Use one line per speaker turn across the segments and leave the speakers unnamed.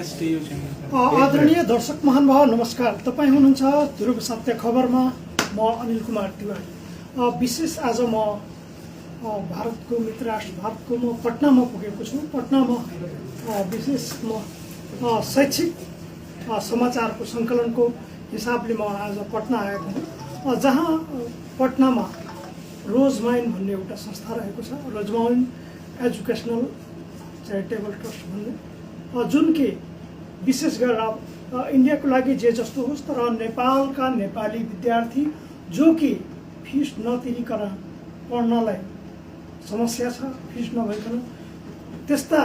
आदरणीय दर्शक महानुभाव नमस्कार। तपाईँ हुनुहुन्छ ध्रुव सत्य खबरमा। म अनिल कुमार तिवारी। विशेष आज म भारतको मित्र राष्ट्र भारतको म पटनामा पुगेको छु। पटनामा विशेष म शैक्षिक समाचारको सङ्कलनको हिसाबले म आज पटना आएको हुँ, जहाँ पटनामा रोजमाइन भन्ने एउटा संस्था रहेको छ, रोजमाइन एजुकेसनल च्यारिटेबल ट्रस्ट भन्ने, जुन कि विशेष गरेर इन्डियाको लागि जे जस्तो होस् तर नेपालका नेपाली विद्यार्थी जो कि फिस नतिरिकन पढ्नलाई समस्या छ, फिस नभइकन त्यस्ता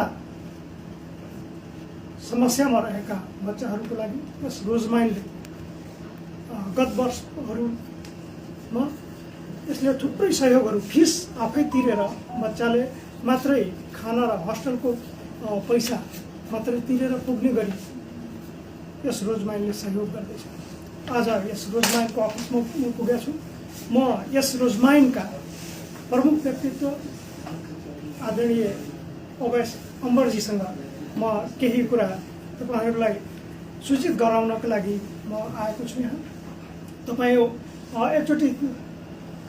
समस्यामा रहेका बच्चाहरूको लागि यस रोजमाइनले गत वर्षहरूमा यसले थुप्रै सहयोगहरू, फिस आफै तिरेर बच्चाले मात्रै खाना र हस्टेलको पैसा मात्रै तिरेर पुग्ने गरी यस रोजमाइनले सहयोग गर्दैछ। आज यस रोजमाइनको अफिसमा पुगेको छु। म यस रोजमाइनका प्रमुख व्यक्तित्व आदरणीय अवैस अम्बरजीसँग म केही कुरा तपाईँहरूलाई सूचित गराउनको लागि म आएको छु यहाँ। तपाईँ एकचोटि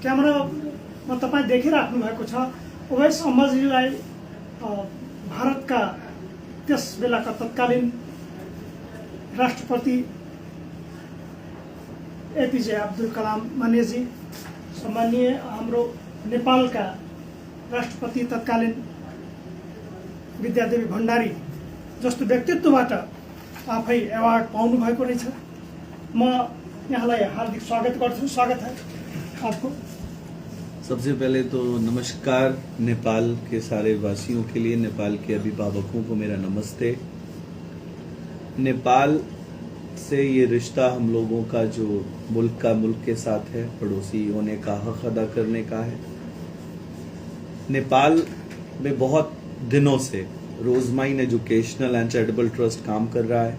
क्यामेरामा तपाईँ देखिराख्नु भएको छ। अवैस अम्बरजीलाई भारतका त्यस बेलाका तत्कालीन राष्ट्रपति एपीजे अब्दुल कलाम मान्यजी, सम्मानीय हाम्रो नेपालका राष्ट्रपति तत्कालीन विद्यादेवी भण्डारी जस्तो व्यक्तित्वबाट आफै एवार्ड पाउनु भएको रहेछ। म यहाँलाई हार्दिक स्वागत गर्छु। स्वागत है आपको।
सबसे पहले तो नमस्कार नेपाल के सारे वासियों के लिए, नेपाल के अभिभावकों को मेरा नमस्ते। नेपाल से ये रिश्ता हम लोगों का जो मुल्क के साथ है, पड़ोसी होने का हक अदा करने का है। नेपाल में बहुत दिनों से रोजमाइन एजुकेशनल एंड चैरिटेबल ट्रस्ट काम कर रहा है।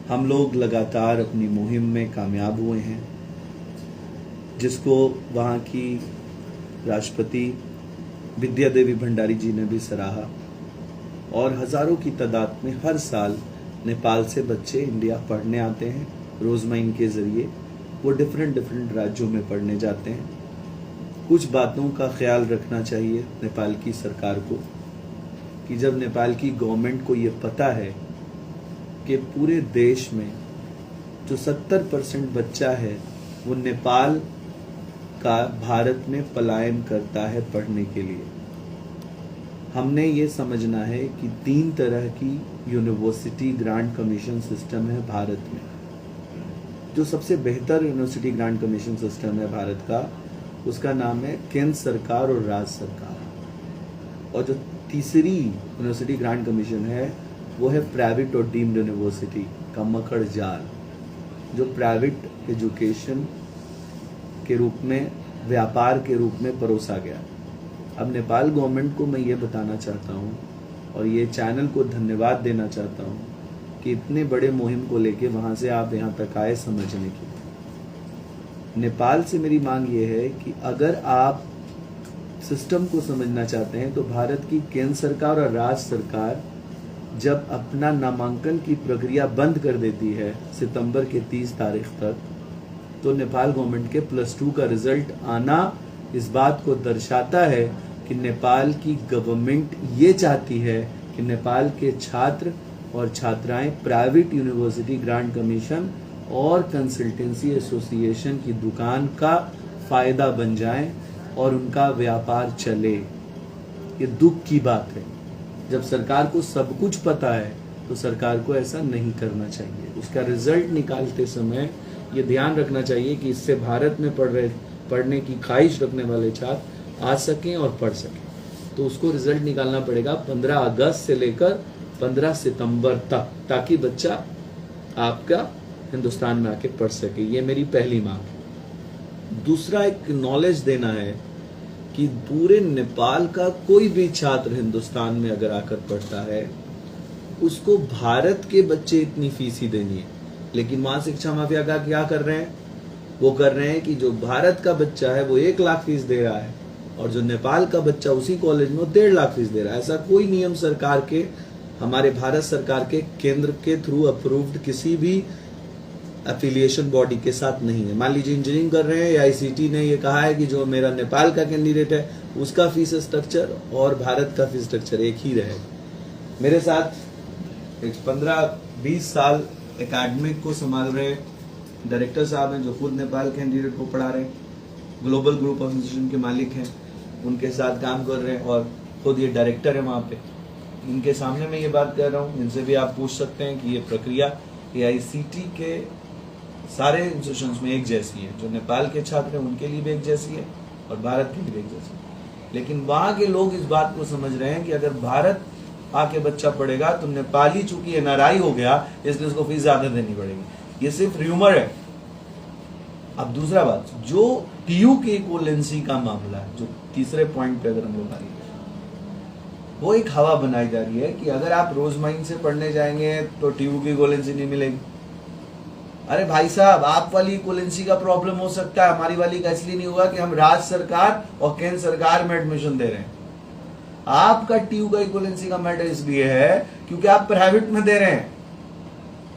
हम लोग लगातार अपनी मुहिम में कामयाब हुए हैं, जिसको वहाँ की राष्ट्रपति विद्यादेवी भंडारी जी ने भी सराहा, और हजारों की तादाद में हर साल नेपाल से बच्चे इंडिया पढ़ने आते हैं। रोजमाइन के जरिए वो डिफरेंट राज्यों में पढ़ने जाते हैं। कुछ बातों का ख्याल रखना चाहिए नेपाल की सरकार को कि जब नेपाल की गवर्नमेंट को ये पता है कि पूरे देश में जो 70% बच्चा है वो नेपाल का भारत में पलायन करता है पढ़ने के लिए, हमने ये समझना है कि 3 तरह की यूनिवर्सिटी ग्रांट कमीशन सिस्टम है भारत में। जो सबसे बेहतर यूनिवर्सिटी ग्रांट कमीशन सिस्टम है भारत का, उसका नाम है केंद्र सरकार और राज्य सरकार। और जो तीसरी यूनिवर्सिटी ग्रांट कमीशन है वो है प्राइवेट और डीम्ड यूनिवर्सिटी का मकड़ जाल, जो प्राइवेट एजुकेशन के रूप में, व्यापार के रूप में परोसा गया। अब नेपाल गवर्नमेंट को मैं ये बताना चाहता हूँ और ये चैनल को धन्यवाद देना चाहता हूँ कि इतने बड़े मुहिम को लेके वहाँ से आप यहाँ तक आए समझने के लिए। नेपाल से मेरी मांग ये है कि अगर आप सिस्टम को समझना चाहते हैं तो भारत की केंद्र सरकार और राज्य सरकार जब अपना नामांकन की प्रक्रिया बंद कर देती है सितंबर के 30 तारीख तक, तो नेपाल गवर्नमेंट के +2 का रिजल्ट आना इस बात को दर्शाता है कि नेपाल की गवर्नमेंट ये चाहती है कि नेपाल के छात्र और छात्राएं प्राइवेट यूनिवर्सिटी ग्रांट कमीशन और कंसल्टेंसी एसोसिएशन की दुकान का फायदा बन जाएं और उनका व्यापार चले। ये दुख की बात है। जब सरकार को सब कुछ पता है तो सरकार को ऐसा नहीं करना चाहिए। उसका रिजल्ट निकालते समय ये ध्यान रखना चाहिए कि इससे भारत में पढ़ने की ख्वाहिश रखने वाले छात्र आ सकें और पढ़ सकें। तो उसको रिजल्ट निकालना पड़ेगा 15 अगस्त से लेकर 15 सितंबर तक, ताकि बच्चा आपका हिंदुस्तान में आके पढ़ सके। ये मेरी पहली मांग है। दूसरा, एक नॉलेज देना है कि पूरे नेपाल का कोई भी छात्र हिंदुस्तान में अगर आकर पढ़ता है, उसको भारत के बच्चे इतनी फीस ही देनी है। लेकिन वहां शिक्षा माफिया का क्या कर रहे हैं? वो कर रहे हैं कि जो भारत का बच्चा है वो 1 लाख फीस दे रहा है और जो नेपाल का बच्चा उसी कॉलेज में 1.5 लाख फीस दे रहा है। ऐसा कोई नियम सरकार के हमारे भारत सरकार के केंद्र के थ्रू अप्रूव्ड किसी भी एफिलिएशन बॉडी के साथ नहीं है। मान लीजिए इंजीनियरिंग कर रहे हैं, AICTE ने ये कहा है कि जो मेरा नेपाल का कैंडिडेट है उसका फीस स्ट्रक्चर और भारत का फीस स्ट्रक्चर एक ही रहे। मेरे साथ एक 15-20 साल एकेडमिक को संभाल रहे डायरेक्टर साहब हैं जो खुद नेपाल कैंडिडेट को पढ़ा रहे हैं, ग्लोबल ग्रुप ऑफ इंस्टीट्यूशन के मालिक हैं, उनके साथ काम कर रहे हैं और खुद ये डायरेक्टर है वहाँ पे। इनके सामने मैं ये बात कर रहा हूँ, इनसे भी आप पूछ सकते हैं कि ये प्रक्रिया AICTE के सारे इंस्टीट्यूशंस में एक जैसी है। जो नेपाल के छात्र हैं उनके लिए भी एक जैसी है और भारत के लिए भी एक जैसी है। लेकिन वहाँ के लोग इस बात को समझ रहे हैं कि अगर भारत आके बच्चा पढ़ेगा तो नेपाली चूंकि NRI हो गया इसलिए उसको फीस ज्यादा देनी पड़ेगी। ये सिर्फ र्यूमर है। अब दूसरा बात, जो TU की इक्विवेलेंसी का मामला है, जो तीसरे पॉइंट पे अगर हम लोग आएंगे, वो एक हवा बनाई जा रही है कि अगर आप रोजमाइन से पढ़ने जाएंगे तो TU की इक्विवेलेंसी नहीं मिलेगी। अरे भाई साहब, आप वाली इक्विवेलेंसी का प्रॉब्लम हो सकता है, हमारी वाली का इसलिए नहीं होगा कि हम राज्य सरकार और केंद्र सरकार में एडमिशन दे रहे हैं। आपका TU का इक्विवेलेंसी का मैटर इसलिए है क्योंकि आप प्राइवेट में दे रहे हैं।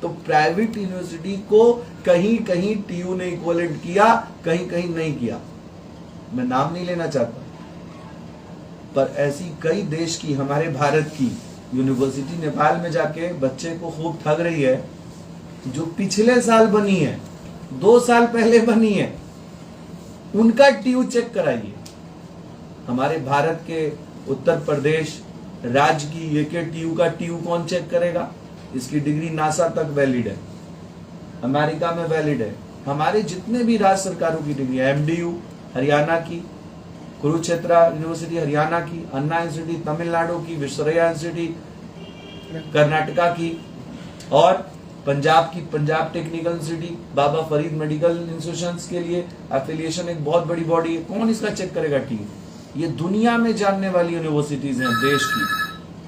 तो प्राइवेट यूनिवर्सिटी को कहीं कहीं TU ने इक्विवेलेंट किया, कहीं कहीं नहीं किया। मैं नाम नहीं लेना चाहता, पर ऐसी कई देश की, हमारे भारत की यूनिवर्सिटी नेपाल में जाके बच्चे को खूब ठग रही है, जो पिछले साल बनी है, 2 साल पहले बनी है, उनका TU चेक कराइए। हमारे भारत के उत्तर प्रदेश राज्य की एक TU का TU कौन चेक करेगा? इसकी डिग्री नासा तक वैलिड है, अमेरिका में वैलिड है। हमारे जितने भी राज्य सरकारों की डिग्री, MDU हरियाणा की, कुरुक्षेत्र यूनिवर्सिटी हरियाणा की, अन्ना इंस्टीट्यूट तमिलनाडु की, विश्वरैया इंस्टीट्यूट कर्नाटका की, और पंजाब की पंजाब टेक्निकल इंस्टीट्यूट, बाबा फरीद मेडिकल इंस्टीट्यूशंस के लिए एफिलिएशन एक बहुत बड़ी बॉडी है। कौन इसका चेक करेगा TU? ये दुनिया में जानने वाली यूनिवर्सिटीज हैं देश की।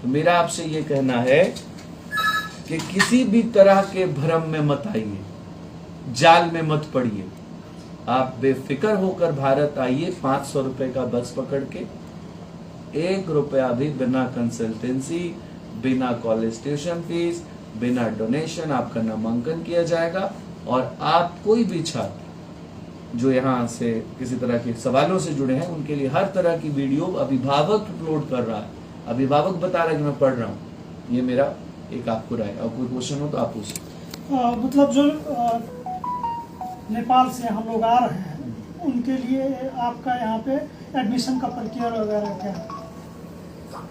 तो मेरा आपसे ये कहना है कि किसी भी तरह के भ्रम में मत आइए, जाल में मत पड़िए। आप बेफिक्र होकर भारत आइए, 500 रुपए का बस पकड़ के, 1 रुपया भी बिना कंसल्टेंसी, बिना कॉलेज ट्यूशन फीस, बिना डोनेशन आपका नामांकन किया जाएगा। और आप कोई भी छात्र जो यहाँ से किसी तरह के सवालों से जुड़े हैं, उनके लिए हर तरह की वीडियो अभिभावक अपलोड कर रहा है, अभिभावक बता रहा है कि मैं पढ़ रहा हूँ। ये मेरा एक आपको राय। और कोई क्वेश्चन हो तो आप पूछ।
मतलब जो नेपाल से हम लोग आ रहे हैं, उनके लिए आपका यहाँ पे एडमिशन का प्रक्रिया वगैरह क्या है?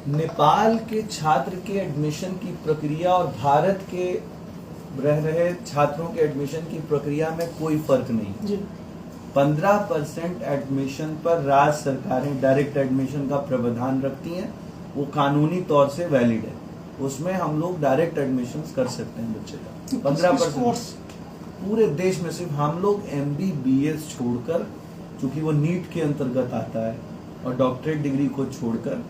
नेपाल के छात्र के एडमिशन की प्रक्रिया और भारत के रह रहे छात्रों के एडमिशन की प्रक्रिया में कोई फर्क नहीं है। 15% एडमिशन पर राज्य सरकारें डायरेक्ट एडमिशन का प्रावधान रखती हैं, वो कानूनी तौर से वैलिड है। उसमें हम लोग डायरेक्ट एडमिशन कर सकते हैं बच्चे का। 15% पूरे देश में सिर्फ हम लोग MBBS छोड़कर, चूंकि वो नीट के अंतर्गत आता है, और डॉक्टरेट डिग्री को छोड़कर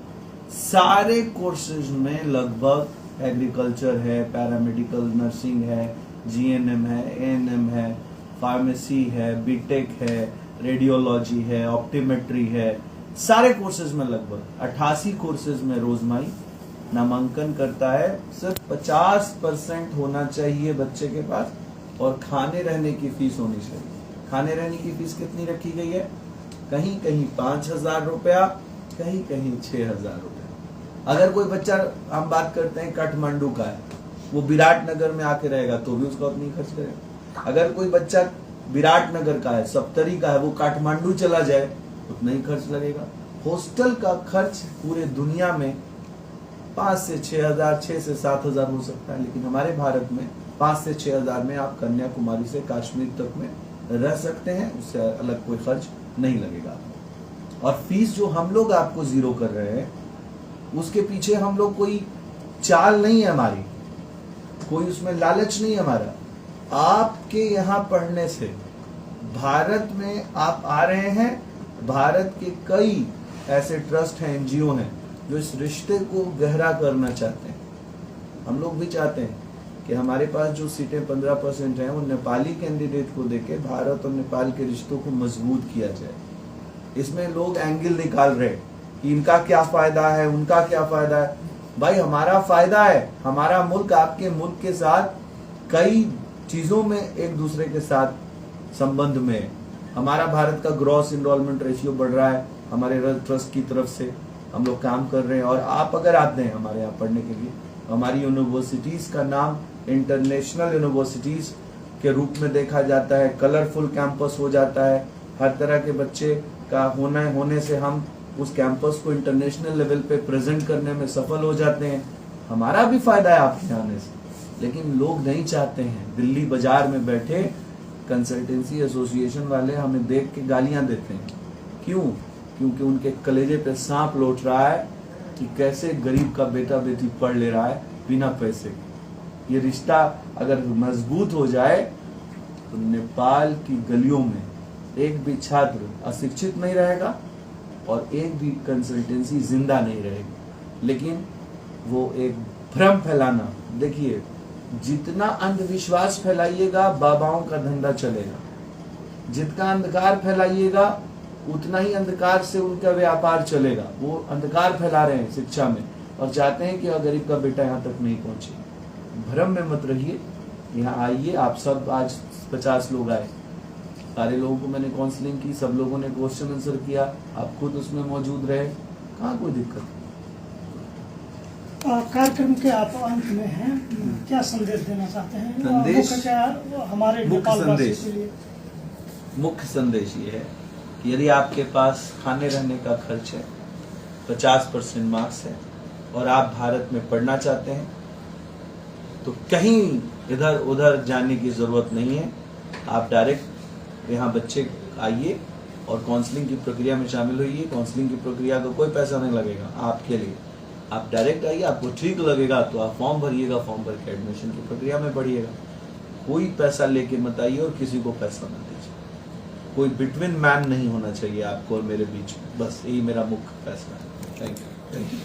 सारे कोर्सेज में लगभग एग्रीकल्चर है, पैरामेडिकल नर्सिंग है, GNM है, ANM है, फार्मेसी है, BTech है, रेडियोलॉजी है, ऑप्टीमेट्री है, सारे कोर्सेज में लगभग 88 कोर्सेज में रोजमाई नामांकन करता है। सिर्फ 50% होना चाहिए बच्चे के पास, और खाने रहने की फीस होनी चाहिए। खाने रहने की फीस कितनी रखी गई है? कहीं कहीं 5,000 रुपया, कहीं कहीं 6,000 रुपया। अगर कोई बच्चा, हम बात करते हैं काठमांडू का है, वो विराटनगर में आके रहेगा तो भी उसका उतना ही खर्च करेगा। अगर कोई बच्चा विराटनगर का है, सप्तरी का है, वो काठमांडू चला जाए उतना ही खर्च लगेगा। हॉस्टल का खर्च पूरे दुनिया में 5 से 6,000, 6 से 7,000 हो सकता है, लेकिन हमारे भारत में 5 से 6,000 में आप कन्याकुमारी से कश्मीर तक में रह सकते हैं, उससे अलग कोई खर्च नहीं लगेगा। और फीस जो हम लोग आपको जीरो कर रहे हैं, उसके पीछे हम लोग कोई चाल नहीं है हमारी, कोई उसमें लालच नहीं है हमारा। आपके यहाँ पढ़ने से भारत में आप आ रहे हैं, भारत के कई ऐसे ट्रस्ट हैं, NGO हैं जो इस रिश्ते को गहरा करना चाहते हैं। हम लोग भी चाहते हैं कि हमारे पास जो सीटें 15% हैं, वो नेपाली कैंडिडेट को देके भारत और नेपाल के रिश्तों को मजबूत किया जाए। इसमें लोग एंगल निकाल रहे हैं कि इनका क्या फायदा है, उनका क्या फायदा है। भाई हमारा फायदा है, हमारा मुल्क आपके मुल्क के साथ कई चीजों में एक दूसरे के साथ संबंध में है। हमारा भारत का ग्रॉस इनरोलमेंट रेशियो बढ़ रहा है, हमारे ट्रस्ट की तरफ से हम लोग काम कर रहे हैं। और आप अगर आते हैं हमारे यहाँ पढ़ने के लिए, हमारी यूनिवर्सिटीज का नाम इंटरनेशनल यूनिवर्सिटीज के रूप में देखा जाता है, कलरफुल कैंपस हो जाता है, हर तरह के बच्चे का होने से हम उस कैंपस को इंटरनेशनल लेवल पे प्रेजेंट करने में सफल हो जाते हैं। हमारा भी फायदा है आपके आने से, लेकिन लोग नहीं चाहते हैं। दिल्ली बाजार में बैठे कंसल्टेंसी एसोसिएशन वाले हमें देख के गालियां देते हैं। क्यों? क्योंकि उनके कलेजे पे सांप लौट रहा है कि कैसे गरीब का बेटा बेटी पढ़ ले रहा है बिना पैसे। ये रिश्ता अगर मजबूत हो जाए तो नेपाल की गलियों में एक भी छात्र अशिक्षित नहीं रहेगा और एक भी कंसल्टेंसी जिंदा नहीं रहेगी। लेकिन वो एक भ्रम फैलाना, देखिए जितना अंधविश्वास फैलाइएगा बाबाओं का धंधा चलेगा, जितना अंधकार फैलाइएगा उतना ही अंधकार से उनका व्यापार चलेगा। वो अंधकार फैला रहे हैं शिक्षा में और चाहते हैं कि गरीब का बेटा यहाँ तक नहीं पहुंचे। भ्रम में मत रहिए, यहाँ आइए। आप सब आज 50 लोग आए, सारे लोगों को मैंने काउंसलिंग की, सब लोगों ने क्वेश्चन आंसर किया, आप खुद उसमें मौजूद रहे, कहाँ कोई दिक्कत।
कार्यक्रम के आप अंत में हैं, क्या संदेश देना चाहते हैं?
संदेश
हमारे
मुख्य संदेश ये है कि यदि आपके पास खाने रहने का खर्च है, 50% मार्क्स है और आप भारत में पढ़ना चाहते हैं तो कहीं इधर उधर जाने की जरूरत नहीं है। आप डायरेक्ट यहाँ बच्चे आइए और काउंसलिंग की प्रक्रिया में शामिल होइए। काउंसलिंग की प्रक्रिया का कोई पैसा नहीं लगेगा आपके लिए। आप डायरेक्ट आइए, आपको ठीक लगेगा तो आप फॉर्म भरिएगा, फॉर्म भर के एडमिशन की प्रक्रिया में बढ़िएगा। कोई पैसा लेके मत आइए और किसी को पैसा न दीजिए। कोई बिटवीन मैन नहीं होना चाहिए आपको और मेरे बीच में। बस यही मेरा मुख्य फैसला है। Thank you.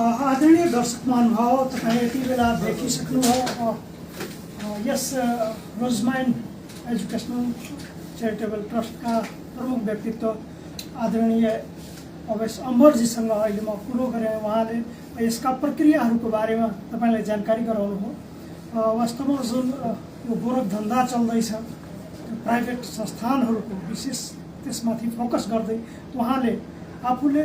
आदरणीय दर्शक महानुभाव, तपाईँ यति बेला देखिसक्नुभयो यस रोजमाइन एजुकेशनल चैरिटेबल ट्रस्टका प्रमुख व्यक्तित्व आदरणीय अवेश अम्बरजीसँग अहिले म कुरो गरेँ। उहाँले यसका प्रक्रियाहरूको बारेमा तपाईँलाई जानकारी गराउनु हो। वास्तवमा जुन यो गोरख धन्दा चल्दैछ, प्राइभेट संस्थानहरूको विशेष त्यसमाथि फोकस गर्दै उहाँले आफूले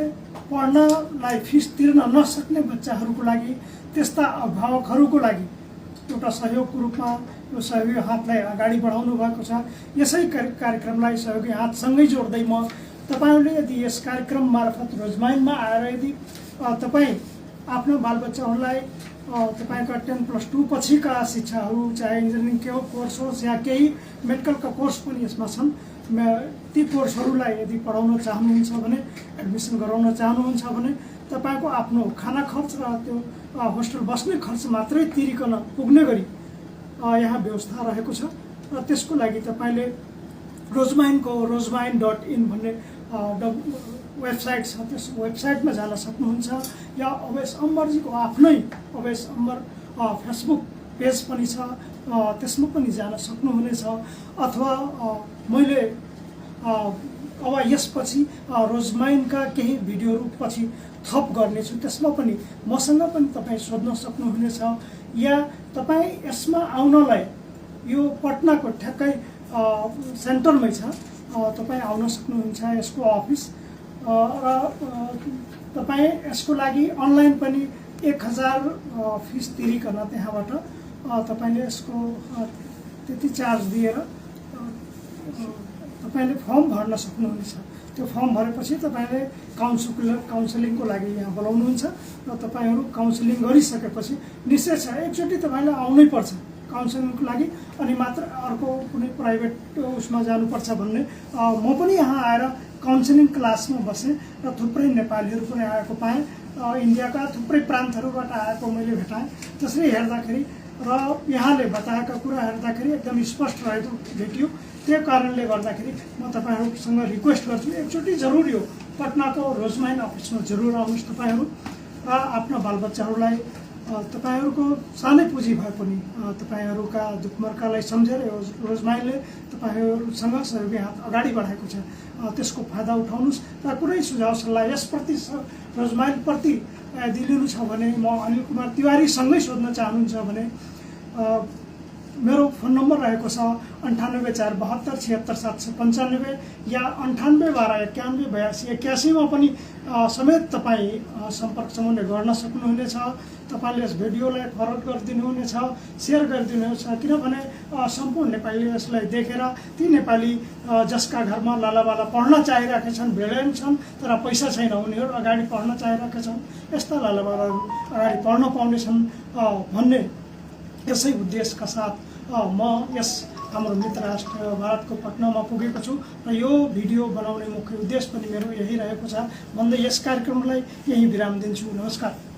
पढ्नलाई फिस तिर्न नसक्ने बच्चाहरूको लागि, त्यस्ता अभिभावकहरूको लागि एउटा सहयोगको रूपमा यो सहयोगी हातलाई अगाडि बढाउनु भएको छ। यसै कार्यक्रमलाई सहयोगी हातसँगै जोड्दै म तपाईहरूले यदि यस कार्यक्रम मार्फत रोजमाइनमा आएर यदि तपाईँ आफ्नो बालबच्चाहरूलाई तपाईँका 10+2 पछिका शिक्षाहरू, चाहे इन्जिनियरिङको कोर्स होस् या केही मेडिकलका कोर्स पनि यसमा छन्, ती कोर्सहरूलाई यदि पढाउन चाहनुहुन्छ भने, एडमिसन गराउन चाहनुहुन्छ भने तपाईँको आफ्नो खाना खर्च र त्यो होस्टेल बस्ने खर्च मात्रै तिरिकन पुग्ने गरी यहाँ व्यवस्था रहेको छ। र त्यसको लागि तपाईँले रोजमाइनको roजमाइन.in भन्ने वेबसाइट छ, त्यस वेबसाइटमा जान सक्नुहुन्छ। या अवेश अम्बरजीको आफ्नै अवेश अम्बर फेसबुक पेज पनि छ, त्यसमा पनि जान सक्नुहुनेछ। अथवा मैले अब यसपछि रोजमाइनका केही भिडियोहरू पछि थप गर्नेछु, त्यसमा पनि मसँग पनि तपाईँ सोध्न सक्नुहुनेछ। या तपाईँ यसमा आउनलाई यो पटनाको ठ्याक्कै सेन्टरमै छ, तपाईँ आउन सक्नुहुन्छ यसको अफिस। र तपाईँ यसको लागि अनलाइन पनि 1000 फिस तिरिकन त्यहाँबाट तपाईँले यसको त्यति चार्ज दिएर तपाईँले फर्म भर्न सक्नुहुनेछ। त्यो फर्म भरेपछि तपाईँले काउन्सिलिङको लागि यहाँ बोलाउनुहुन्छ र तपाईँहरू काउन्सिलिङ गरिसकेपछि निश्चय छ एकचोटि तपाईँले आउनै पर्छ काउन्सिलिङको लागि, अनि मात्र अर्को कुनै प्राइभेट उसमा जानुपर्छ भन्ने। म पनि यहाँ आएर काउन्सिलिङ क्लासमा बसेँ र थुप्रै नेपालीहरू पनि आएको पाएँ, इन्डियाका थुप्रै प्रान्तहरूबाट आएको मैले भेटाएँ। त्यसरी हेर्दाखेरि र यहाँले बताएका कुरा हेर्दाखेरि एकदम स्पष्ट रहेको भेटियो। त्यो कारणले गर्दाखेरि म तपाईँहरूसँग रिक्वेस्ट गर्छु एकचोटि जरुर यो पटनाको रोजमाइन अफिसमा जरुर आउनुहोस् तपाईँहरू र आफ्ना बालबच्चाहरूलाई तपाईहरूको सानै पुँजी भए पनि तपाईहरूका दुखमर्कालाई सम्झेर रोजमाइलले तपाईहरूसँग सहयोगी हात अगाडि बढाएको छ। त्यसको फाइदा उठाउनुहोस् र कुनै सुझाव सल्लाह यसप्रति रोजमाइलप्रति यदि लिनु छ भने म अनिल कुमार तिवारीसँगै सोध्न चाहनुहुन्छ भने मेरो फोन नम्बर रहेको छ 9847276795 या 9812918281 मा पनि समेत तपाईँ सम्पर्क सम्बन्ध गर्न सक्नुहुनेछ। तपाईले यस भिडियोलाई फरवर्ड गरिदिनुहुनेछ, सेयर गरिदिनुहुनेछ, किनभने सम्पूर्ण नेपालीले यसलाई देखेर ती नेपाली जसका घरमा लालाबाला पढ्न चाहिरहेका छन्, भेडेन छन् तर पैसा छैन, उनीहरू अगाडि पढ्न चाहिरहेका छन्, यस्ता लालाबालाहरू अगाडि पढ्न पाउनेछन् भन्ने यसै उद्देश्यका साथ म यस हाम्रो मित्र राष्ट्र भारतको पटनामा पुगेको छु र यो भिडियो बनाउने मुख्य उद्देश्य पनि मेरो यही रहेको छ भन्दै यस कार्यक्रमलाई यही विराम दिन्छु। नमस्कार।